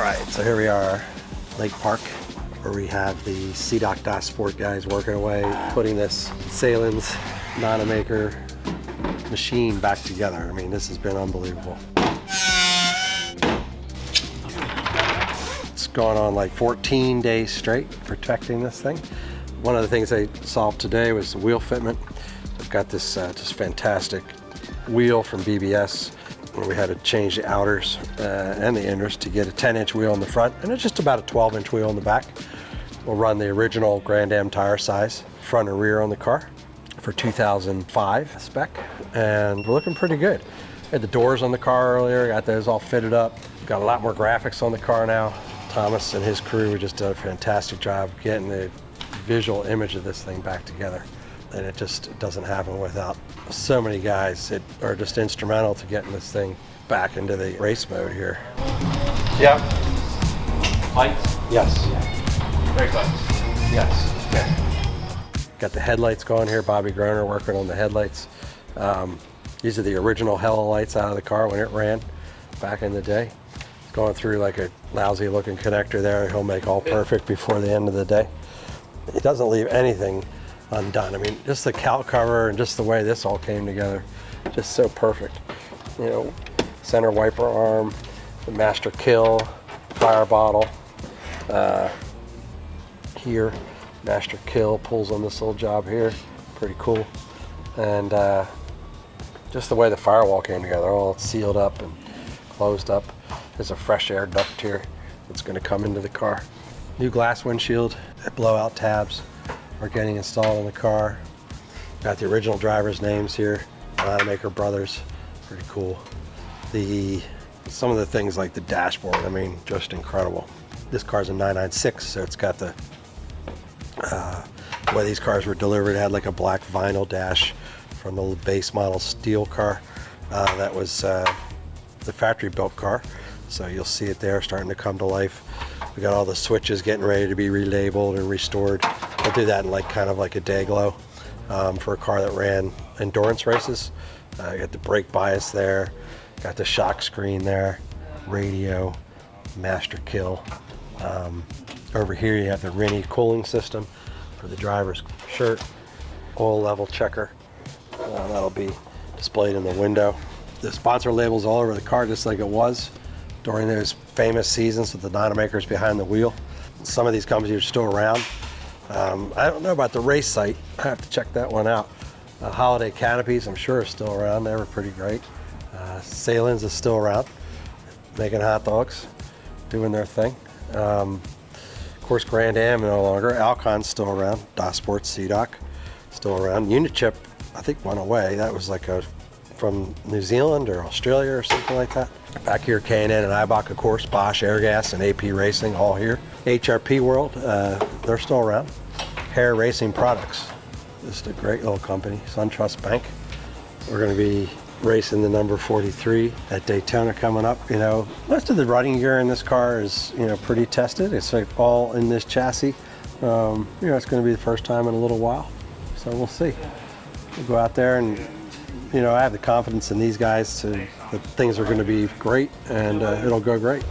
right, so here we are, Lake Park, where we have the CDOC DASSPORT guys working away, putting this Sahlen's Nonamaker machine back together. I mean, this has been unbelievable. It's gone on like 14 days straight protecting this thing. One of the things they solved today was the wheel fitment. We've got this just fantastic wheel from BBS. We had to change the outers and the inners to get a 10-inch wheel in the front, and it's just about a 12-inch wheel in the back. We'll run the original Grand Am tire size, front and rear on the car for 2005 spec, and we're looking pretty good. Had the doors on the car earlier, got those all fitted up. Got a lot more graphics on the car now. Thomas and his crew just did a fantastic job getting the visual image of this thing back together. And it just doesn't happen without so many guys that are just instrumental to getting this thing back into the race mode here. Yeah. Lights? Yes. Brake lights? Yes. Yeah. Got the headlights going here. Bobby Groner working on the headlights. These are the original Hella lights out of the car when it ran back in the day. It's going through like a lousy looking connector there. He'll make all perfect before the end of the day. He doesn't leave anything undone. I mean, just the cowl cover and just the way this all came together, just so perfect. You know, center wiper arm, the master kill, fire bottle. Here, master kill pulls on this little job here, pretty cool. And just the way the firewall came together, all sealed up and closed up. There's a fresh air duct here that's going to come into the car. New glass windshield, blowout tabs are getting installed in the car. Got the original drivers' names here, Nonamaker brothers, pretty cool. Some of the things like the dashboard, I mean, just incredible. This car's a 996, so it's got the way these cars were delivered. It had like a black vinyl dash from the base model steel car. That was the factory built car, so you'll see it there starting to come to life. We got all the switches getting ready to be relabeled and restored. I'll do that in like kind of like a day glow for a car that ran endurance races. You got the brake bias there, got the shock screen there, radio, master kill. Over here you have the Rennie cooling system for the driver's shirt, oil level checker. That'll be displayed in the window. The sponsor labels all over the car just like it was during those famous seasons with the Nonamakers behind the wheel. Some of these companies are still around. I don't know about the race site. I have to check that one out. Holiday Canopies, I'm sure, are still around. They were pretty great. Sahlen's is still around, making hot dogs, doing their thing. Of course, Grand Am no longer. Alcon's still around. DASSPORT, CDOC, still around. Unichip, I think, went away. That was like from New Zealand or Australia or something like that. Back here, K&N and Ibach, of course, Bosch, Airgas, and AP Racing, all here. HRP World, they're still around. Hare Racing Products, just a great little company. SunTrust Bank. We're going to be racing the number 43 at Daytona coming up. You know, most of the running gear in this car is, you know, pretty tested. It's like all in this chassis. You know, it's going to be the first time in a little while, so we'll see. We'll go out there and, you know, I have the confidence in these guys that things are going to be great and it'll go great.